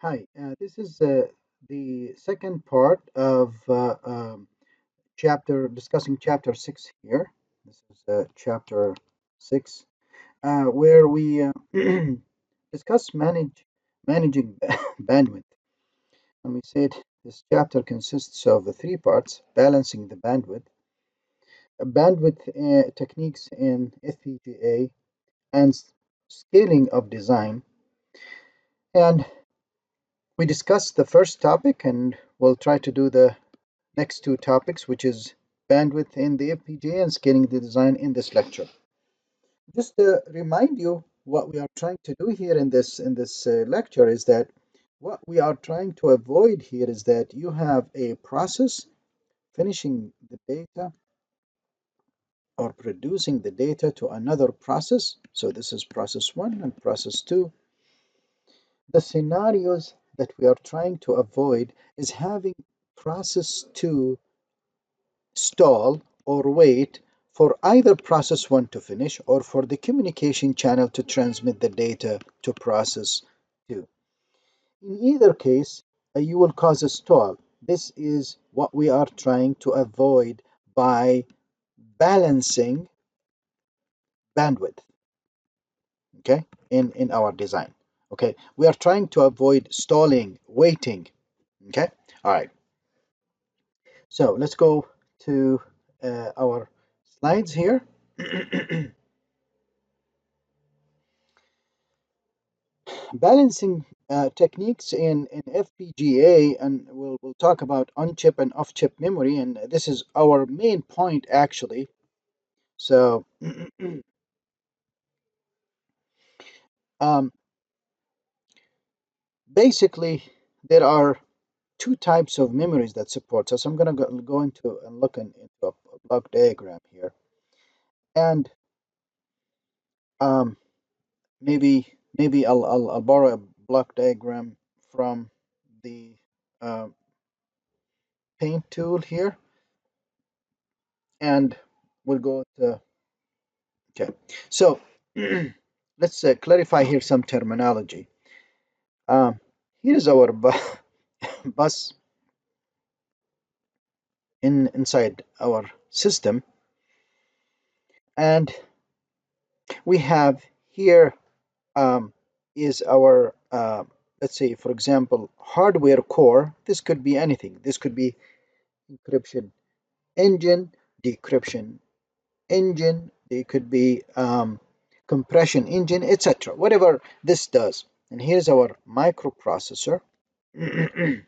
Hi, this is the second part of chapter discussing chapter 6 here. This is chapter 6, where we discuss managing bandwidth. And we said this chapter consists of three parts: balancing the bandwidth techniques in FPGA, and scaling of design. And we discussed the first topic, and we'll try to do the next two topics, which is bandwidth in the FPGA and scaling the design in this lecture. Just to remind you, what we are trying to do here in this lecture is that what we are trying to avoid here is that you have a process finishing the data or producing the data to another process. So this is process 1 and process 2. The scenarios that we are trying to avoid is having process 2 stall or wait for either process 1 to finish or for the communication channel to transmit the data to process 2. In either case, you will cause a stall. This is what we are trying to avoid by balancing bandwidth, okay, in our design. Okay, we are trying to avoid stalling, waiting. Okay, all right. So let's go to our slides here. Balancing techniques in FPGA, and we'll talk about on-chip and off-chip memory, and this is our main point actually. So um, basically there are two types of memories that support. So I'm going to go into and look into a block diagram here, and um, maybe I'll borrow a block diagram from the uh, paint tool here, and we'll go to okay. So let's clarify here some terminology. Um, Here's our bus inside our system, and we have here is our let's say, for example, hardware core. This could be anything. This could be encryption engine, decryption engine. They could be compression engine, etc. Whatever this does. And here's our microprocessor. And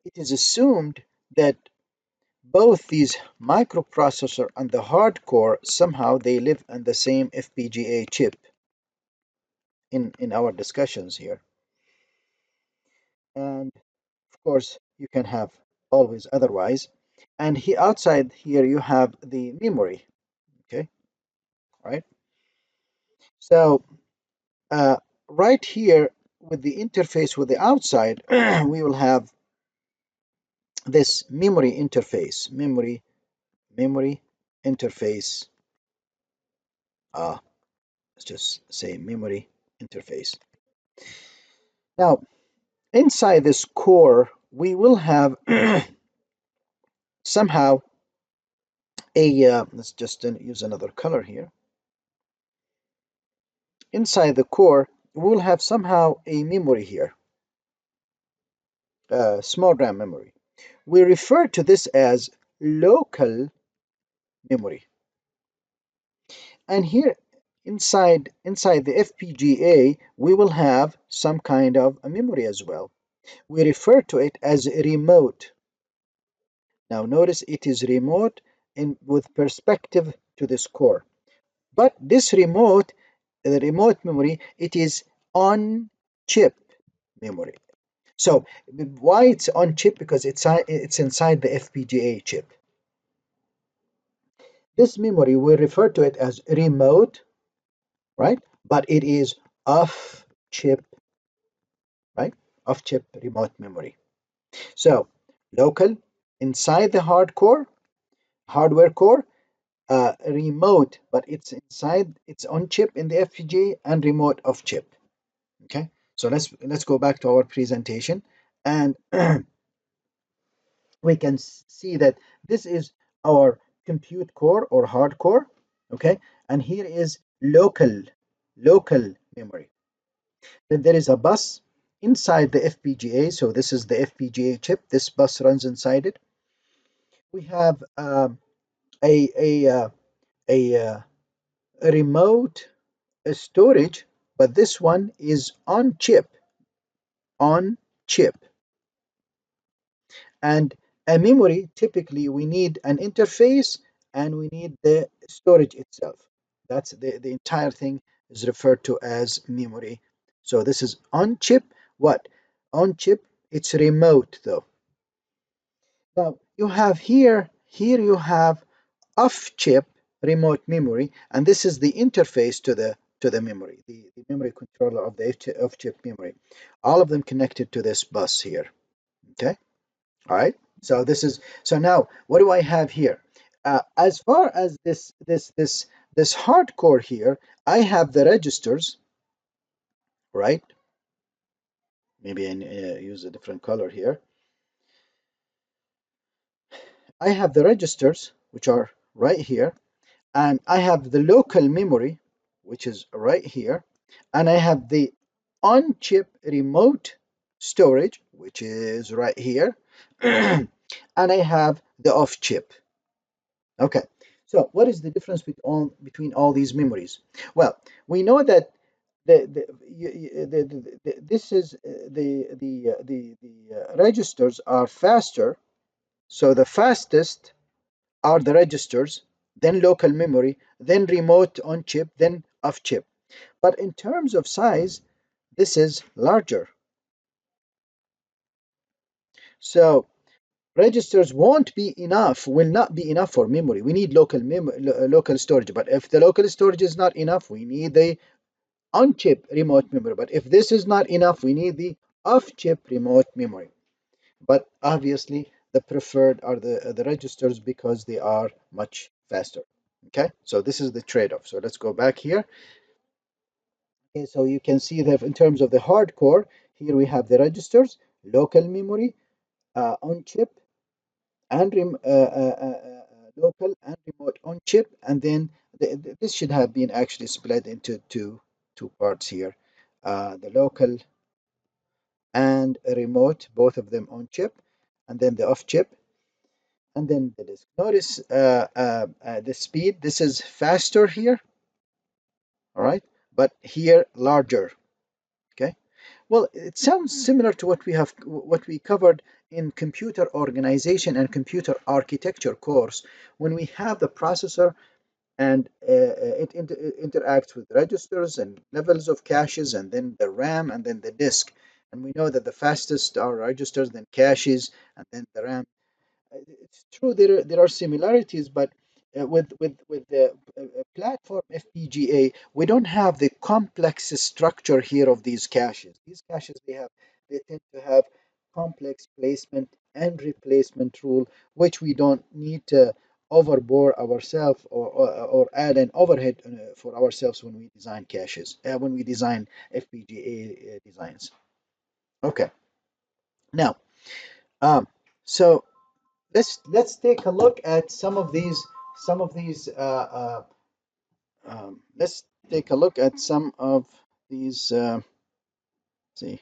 it is assumed that both these microprocessor and the hard core somehow they live in the same FPGA chip in our discussions here. And of course, you can have always otherwise. And here outside here you have the memory. Okay, all right. So right here with the interface with the outside, we will have this memory interface, memory interface. Let's just say memory interface. Now, inside this core, we will have somehow a, let's just use another color here. Inside the core, we will have somehow a memory here, small RAM memory. We refer to this as local memory. And here inside the FPGA, we will have some kind of a memory as well. We refer to it as remote. Now notice it is remote in with perspective to this core. But this remote, the remote memory, it is on chip memory. So why it's on chip? Because it's inside the FPGA chip. This memory, we refer to it as remote, right? But it is off chip, right? Off chip remote memory. So local inside the hardware core, remote, but it's inside, it's on chip in the FPGA, and remote off chip. Okay, so let's go back to our presentation, and we can see that this is our compute core or hardcore. Okay, and here is local memory. Then there is a bus inside the FPGA. So this is the FPGA chip. This bus runs inside it. We have a, a, uh, a, uh, a remote storage, but this one is on chip. And a memory, typically we need an interface and we need the storage itself. That's the entire thing is referred to as memory. So this is on chip. What? On chip, it's remote though. Now you have here you have off chip remote memory, and this is the interface to the memory, the memory controller of the off chip memory. All of them connected to this bus here. Okay. All right. So this is so now what do I have here? As far as this hardcore here, I have the registers, right? Maybe I use a different color here. I have the registers which are right here, and I have the local memory which is right here, and I have the on-chip remote storage which is right here, and I have the off-chip. Okay, so what is the difference between all these memories? Well, we know that this is the registers are faster. So the fastest are the registers, then local memory, then remote on chip, then off chip. But in terms of size, this is larger. So registers won't be enough, will not be enough for memory. We need local storage. But if the local storage is not enough, we need the on-chip remote memory. But if this is not enough, we need the off-chip remote memory. But obviously, the preferred are the registers because they are much faster. Okay, so this is the trade-off. So let's go back here. Okay, so you can see that in terms of the hardcore, here we have the registers, local memory, on-chip, and local and remote on chip, and then this should have been actually split into two parts here, the local and remote, both of them on chip, and then the off chip, and then the disk. Notice the speed. This is faster here, all right, but here larger. Okay. Well, it sounds similar to what we covered in computer organization and computer architecture course, when we have the processor and it interacts with registers and levels of caches, and then the RAM, and then the disk. And we know that the fastest are registers, then caches, and then the RAM. It's true there are similarities, but with the platform FPGA, we don't have the complex structure here of these caches. These caches they tend to have complex placement and replacement rule, which we don't need to overbore ourselves or add an overhead for ourselves when we design caches, when we design FPGA designs. Okay, now so let's take a look at some of these let's take a look at some of these see.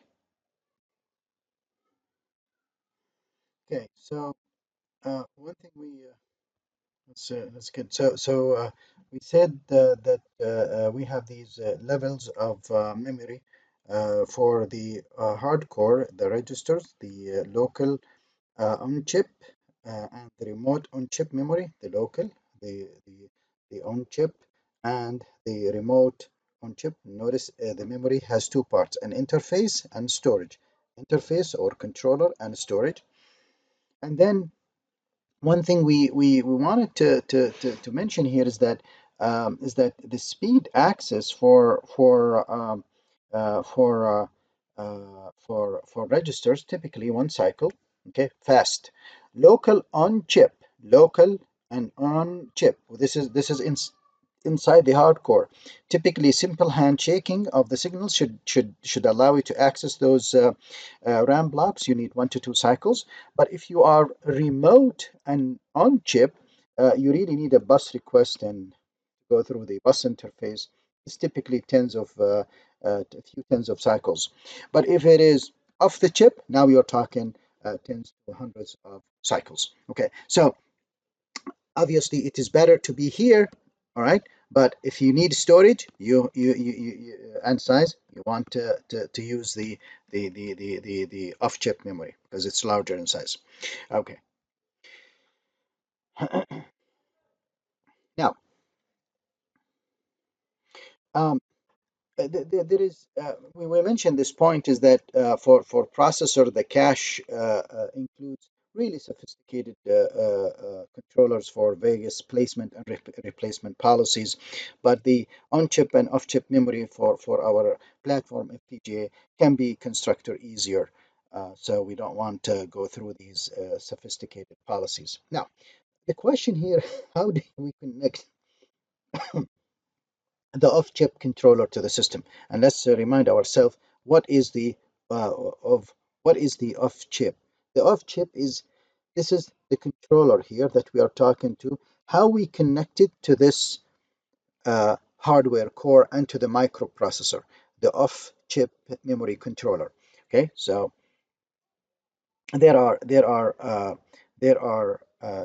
Okay, so one thing let's get we said that we have these levels of memory for the hardcore, the registers, the local on-chip, and the remote on-chip memory, the local, the on-chip, and the remote on-chip. Notice the memory has two parts, an interface and storage. Interface or controller and storage. And then one thing we wanted to mention here is that the speed access for registers, typically one cycle, okay, fast. Local on chip, local and on chip. This is inside the hardcore. Typically, simple handshaking of the signal should allow you to access those RAM blocks. You need 1 to 2 cycles. But if you are remote and on chip, you really need a bus request and go through the bus interface. It's typically a few tens of cycles. But if it is off the chip, now you're talking tens to hundreds of cycles. Okay, so obviously it is better to be here, all right? But if you need storage, and size, you want to use the off-chip memory because it's larger in size. Okay. Now, um, there is we mentioned this point is that for processor the cache includes really sophisticated controllers for various placement and replacement policies, but the on-chip and off-chip memory for our platform FPGA can be constructed easier, so we don't want to go through these sophisticated policies. Now the question here, how do we connect the off-chip controller to the system? And let's remind ourselves what is the of what is the off-chip. The off-chip is, this is the controller here that we are talking to, how we connect it to this hardware core and to the microprocessor, the off-chip memory controller. Okay, so there are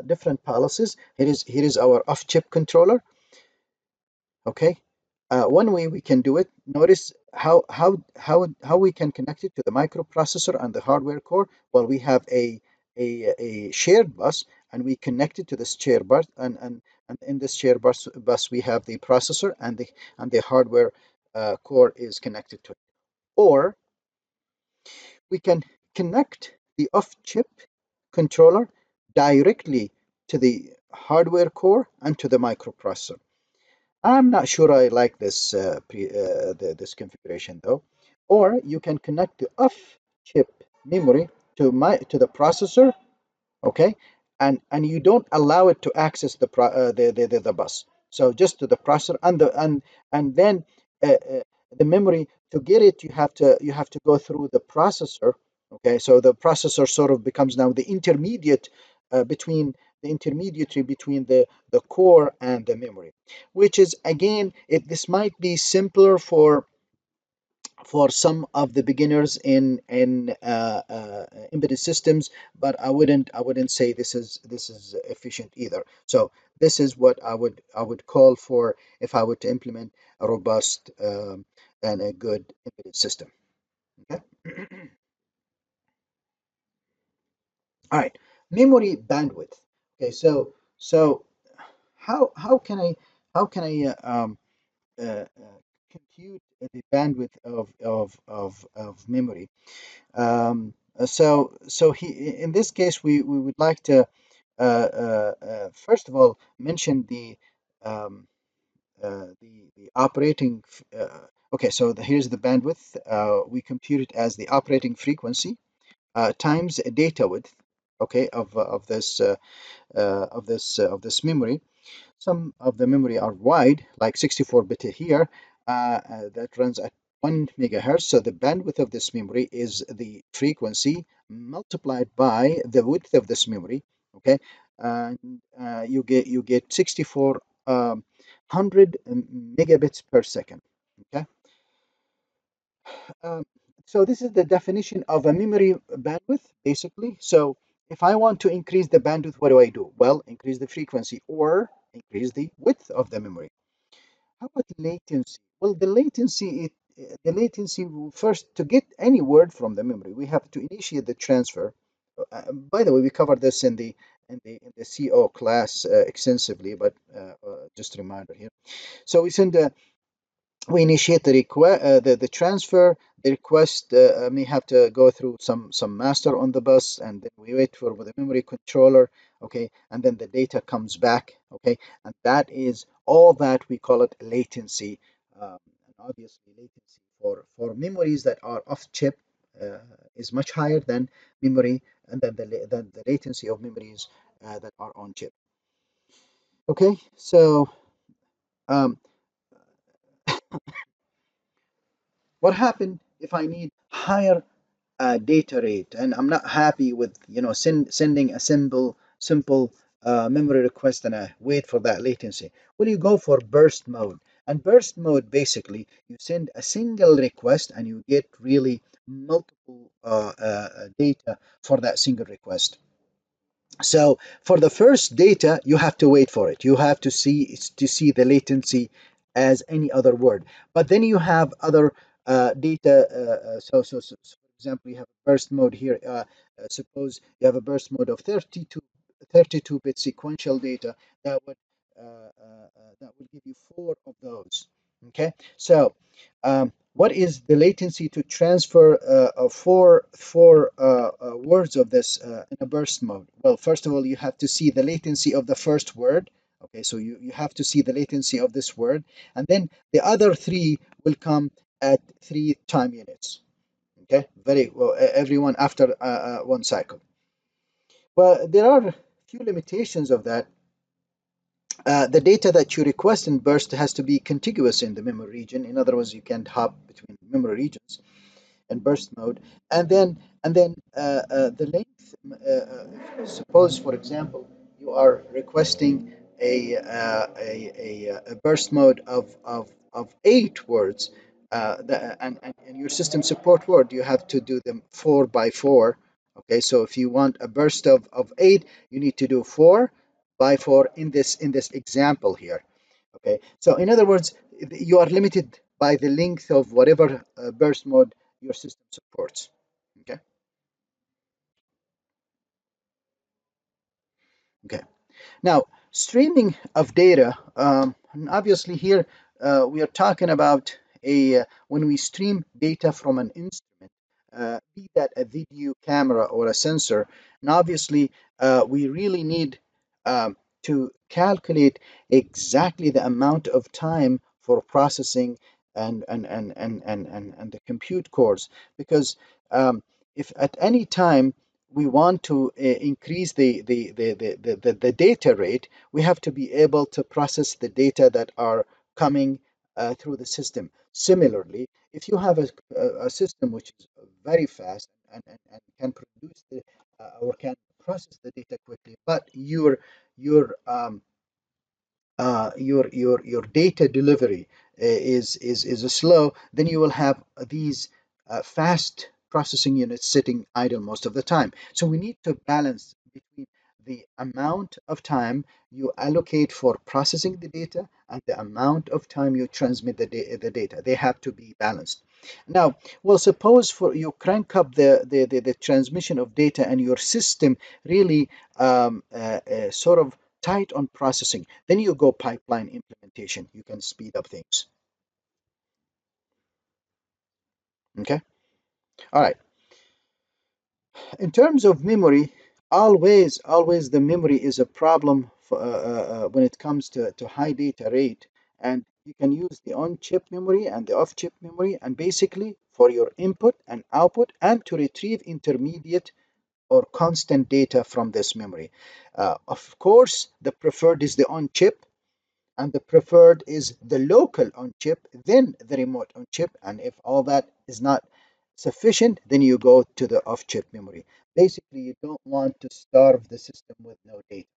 different policies. Here is our off-chip controller. Okay, one way we can do it, notice how we can connect it to the microprocessor and the hardware core. Well, we have a shared bus, and we connect it to this shared bus, and in this shared bus we have the processor, and the hardware core is connected to it. Or we can connect the off-chip controller directly to the hardware core and to the microprocessor. I'm not sure I like this configuration though. Or you can connect the off-chip memory to the processor, okay, and you don't allow it to access the bus. So just to the processor, and then the memory, to get it, you have to go through the processor. Okay, so the processor sort of becomes now between the intermediary between the core and the memory, which is, again, this might be simpler for some of the beginners in embedded systems, but I wouldn't say this is efficient either. So this is what I would call for if I were to implement a robust and a good embedded system. Okay. All right, memory bandwidth. Okay, so how can I compute the bandwidth of memory? In this case, we would like to first of all mention the operating. Okay, so here's the bandwidth. We compute it as the operating frequency times data width. Okay, of this memory. Some of the memory are wide, like 64-bit here, that runs at 1 megahertz. So the bandwidth of this memory is the frequency multiplied by the width of this memory. Okay, and you get 6400 megabits per second. Okay, um, so this is the definition of a memory bandwidth, basically. So if I want to increase the bandwidth, what do I do? Well, increase the frequency or increase the width of the memory. How about latency? Well, the latency first, to get any word from the memory, we have to initiate the transfer. By the way, we covered this in the CO class extensively, but just a reminder here. So we initiate the transfer. The request may have to go through some master on the bus, and then we wait for the memory controller. Okay, and then the data comes back. Okay, and that is all that we call it latency. And obviously, latency for memories that are off chip is much higher than memory, and than the latency of memories that are on chip. Okay, so Um, what happened if I need higher data rate and I'm not happy with sending a simple memory request and I wait for that latency? Well, you go for burst mode. And burst mode, basically you send a single request and you get really multiple data for that single request. So for the first data, you have to wait for it. You have to see the latency as any other word. But then you have other data. So, for example, you have a burst mode here. Suppose you have a burst mode of 32-bit sequential data that would give you four of those. Okay, so what is the latency to transfer four words of this in a burst mode? Well, first of all, you have to see the latency of the first word. Okay, so you have to see the latency of this word, and then the other three will come at 3 time units. Okay, very well, everyone after one cycle. Well, there are few limitations of that. The data that you request in burst has to be contiguous in the memory region. In other words, you can't hop between memory regions and burst mode. And then the length. Suppose, for example, you are requesting a burst mode of 8 words, and your system support word. You have to do them 4 by 4. Okay, so if you want a burst of 8, you need to do 4 by 4 in this example here. Okay, so in other words, you are limited by the length of whatever burst mode your system supports. Okay. Okay. Now, streaming of data, and obviously here we are talking about when we stream data from an instrument, be that a video camera or a sensor, and obviously we really need to calculate exactly the amount of time for processing and the compute cores, because if at any time we want to increase the data rate, we have to be able to process the data that are coming through the system. Similarly, if you have a system which is very fast and can produce or can process the data quickly, but your data delivery is slow, then you will have these fast processing units sitting idle most of the time. So we need to balance between the amount of time you allocate for processing the data and the amount of time you transmit the data. They have to be balanced. Now, well, suppose for you crank up the transmission of data and your system really sort of tight on processing, then you go pipeline implementation. You can speed up things. Okay. All right. In terms of memory, always the memory is a problem when it comes to high data rate. And you can use the on-chip memory and the off-chip memory, and basically for your input and output, and to retrieve intermediate or constant data from this memory. Of course, the preferred is the on-chip, and the preferred is the local on chip, then the remote on chip. And if all that is not sufficient, then you go to the off chip memory. Basically, you don't want to starve the system with no data.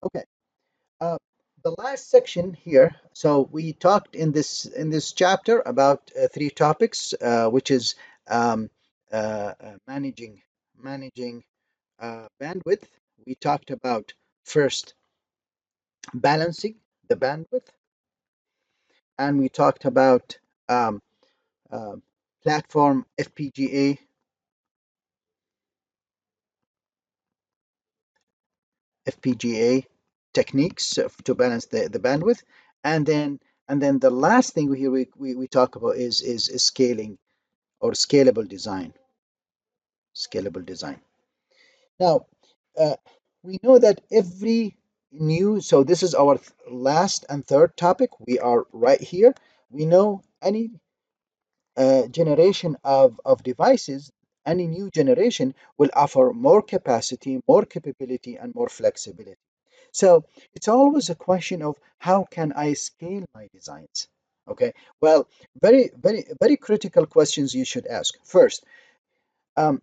Okay. Uh, the last section here. So we talked in this chapter about 3 topics, which is um, managing bandwidth. We talked about first balancing the bandwidth, and we talked about um, uh, platform FPGA techniques to balance the bandwidth, and then the last thing here we talk about is scaling or scalable design. Now, uh, we know that every new, so this is our last and third topic. We are right here. We know any generation of devices, any new generation will offer more capacity, more capability, and more flexibility. So it's always a question of how can I scale my designs? Okay, well, very critical questions you should ask. First, um,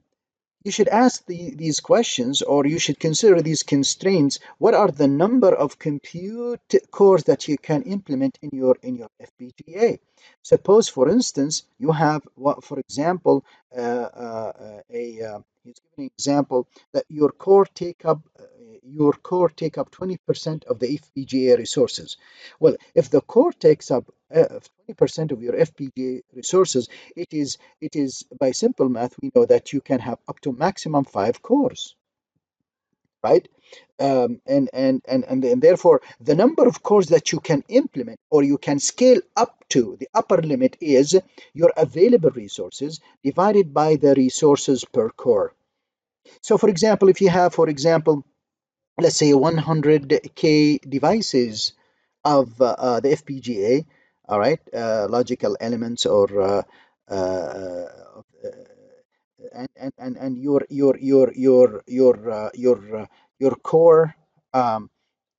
you should ask these questions, or you should consider these constraints. What are the number of compute cores that you can implement in your FPGA? Suppose, for instance, you have, what, for example, he's giving an example that your core take up 20% of the FPGA resources. Well, if the core takes up 20% of your FPGA resources, it is by simple math, we know that you can have up to maximum 5 cores, right? And therefore, the number of cores that you can implement or you can scale up to, the upper limit is your available resources divided by the resources per core. So, for example, if you have, for example, let's say 100K devices of the FPGA, all right, logical elements, or and your core, um,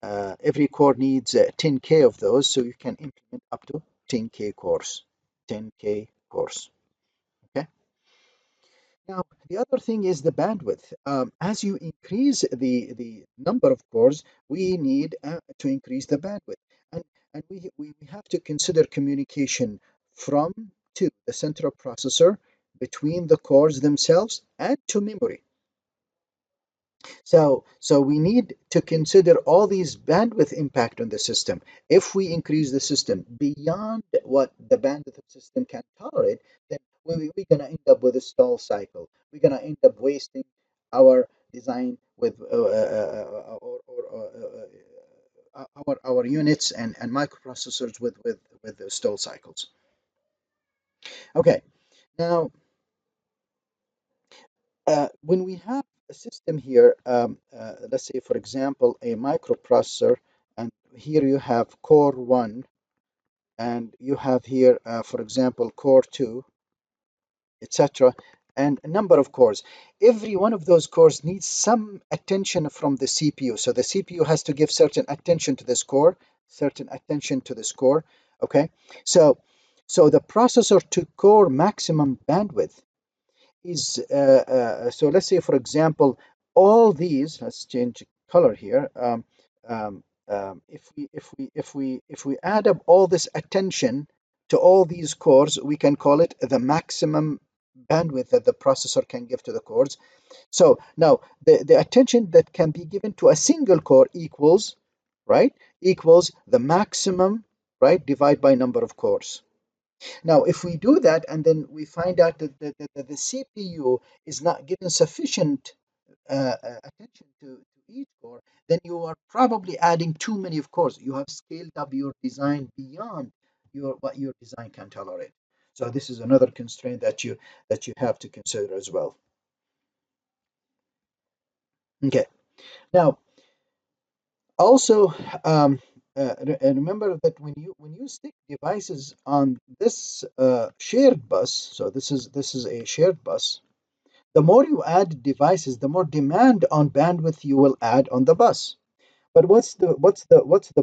every core needs 10K of those, so you can implement up to 10K cores, 10K cores. Okay. Now, the other thing is the bandwidth. As you increase the number of cores, we need to increase the bandwidth. And we have to consider communication from to the central processor, between the cores themselves, and to memory. So we need to consider all these bandwidth impact on the system. If we increase the system beyond what the bandwidth of the system can tolerate, then we're going to end up with a stall cycle. We're going to end up wasting our design with our units and microprocessors with the stall cycles. Okay, now when we have a system here, let's say, for example, a microprocessor, and here you have core 1, and you have here, for example, core 2, etc., and a number of cores. Every one of those cores needs some attention from the CPU. So the CPU has to give certain attention to this core, certain attention to this core. Okay, so the processor to core maximum bandwidth is so let's say, for example, all these, let's change color here. If we add up all this attention to all these cores, we can call it the maximum bandwidth that the processor can give to the cores. So now the attention that can be given to a single core equals, right, equals the maximum, right, divide by number of cores. Now, if we do that and then we find out that the CPU is not given sufficient attention to each core, then you are probably adding too many of cores. You have scaled up your design beyond what your design can tolerate. So this is another constraint that you have to consider as well. Okay. Now, also, remember that when you stick devices on this shared bus, so this is a shared bus. The more you add devices, the more demand on bandwidth you will add on the bus. But what's the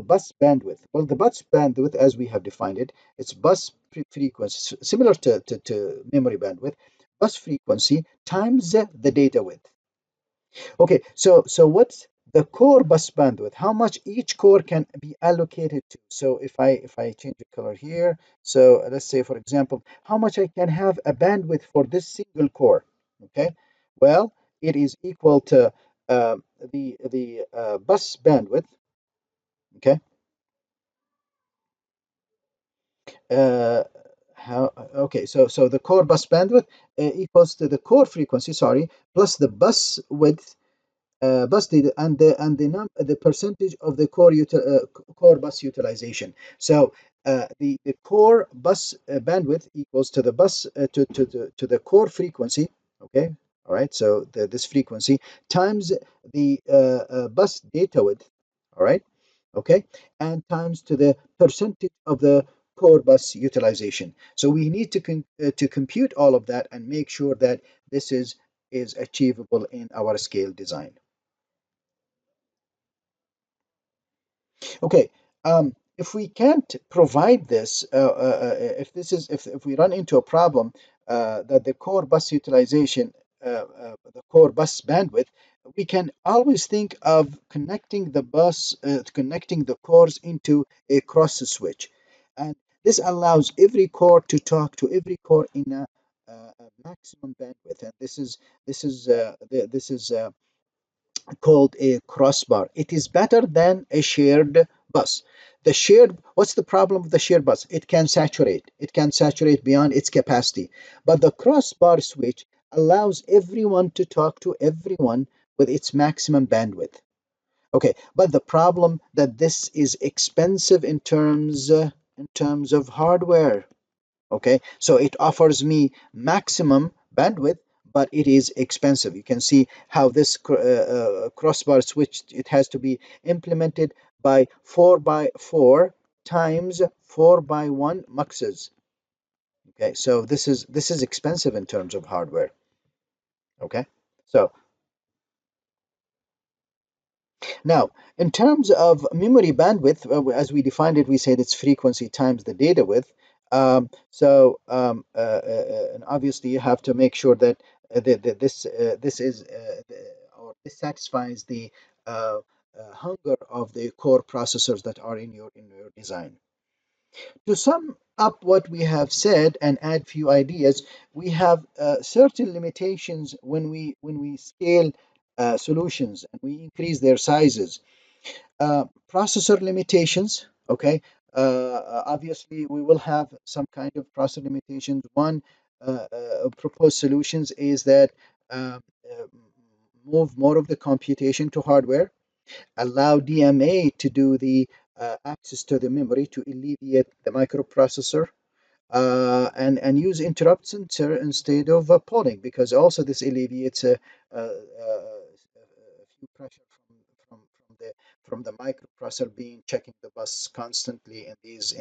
bus bandwidth? Well, the bus bandwidth, as we have defined it, it's bus frequency, similar to memory bandwidth, bus frequency times the data width. Okay, so what's the core bus bandwidth? How much each core can be allocated to? So if I change the color here, so let's say, for example, how much I can have a bandwidth for this single core. Okay, well, it is equal to the bus bandwidth. Okay, uh, how okay, so the core bus bandwidth equals to the core frequency, sorry, plus the bus width, bus data, and the percentage of the core bus utilization. So the core bus bandwidth equals to the bus to the core frequency. Okay, all right. So this frequency times the bus data width. All right. Okay, and times to the percentage of the core bus utilization. So we need to compute all of that and make sure that this is achievable in our scale design. Okay, if we can't provide this, if this is if we run into a problem that the core bus utilization, the core bus bandwidth, we can always think of connecting the cores into a cross switch, and this allows every core to talk to every core in a maximum bandwidth, and this is called a crossbar. It is better than a shared bus. What's the problem with the shared bus? It can saturate. It can saturate beyond its capacity. But the crossbar switch allows everyone to talk to everyone with its maximum bandwidth. Okay, but the problem that this is expensive in terms of hardware. Okay, so it offers me maximum bandwidth, but it is expensive. You can see how this crossbar switch, it has to be implemented by 4 by 4 times 4 by 1 muxes. Okay, so this is expensive in terms of hardware. Okay, so now, in terms of memory bandwidth, as we defined it, we said it's frequency times the data width. And obviously, you have to make sure that this satisfies the hunger of the core processors that are in your design. To sum up what we have said and add few ideas, we have certain limitations when we scale solutions and we increase their sizes. Processor limitations, okay. Obviously, we will have some kind of processor limitations. One proposed solutions is that uh, uh, move more of the computation to hardware, allow DMA to do the access to the memory to alleviate the microprocessor, and use interrupts instead of polling, because also this alleviates a few pressure from the microprocessor being checking the bus constantly in these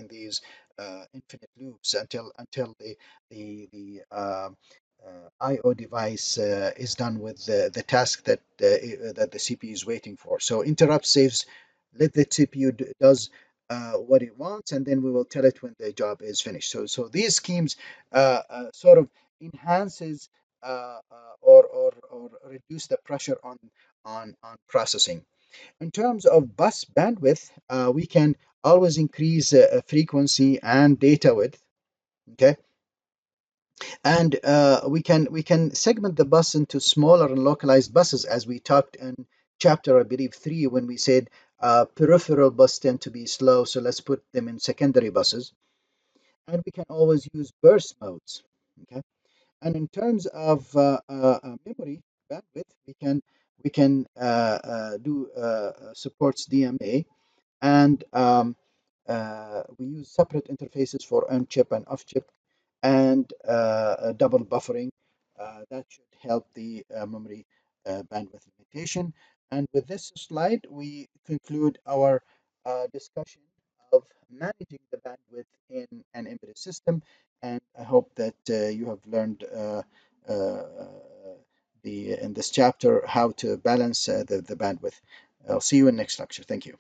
infinite loops until the I/O device is done with the task that the CPU is waiting for. So interrupt saves, let the CPU does what it wants, and then we will tell it when the job is finished. So these schemes sort of enhances or reduce the pressure on processing. In terms of bus bandwidth, we can always increase frequency and data width. Okay, and we can segment the bus into smaller and localized buses, as we talked in chapter, I believe, 3, when we said peripheral bus tend to be slow, so let's put them in secondary buses. And we can always use burst modes. Okay, and in terms of memory bandwidth, we can do supports DMA, and we use separate interfaces for on-chip and off-chip, and double buffering. That should help the memory bandwidth limitation. And with this slide, we conclude our discussion of managing the bandwidth in an embedded system. And I hope that you have learned in this chapter how to balance the bandwidth. I'll see you in the next lecture. Thank you.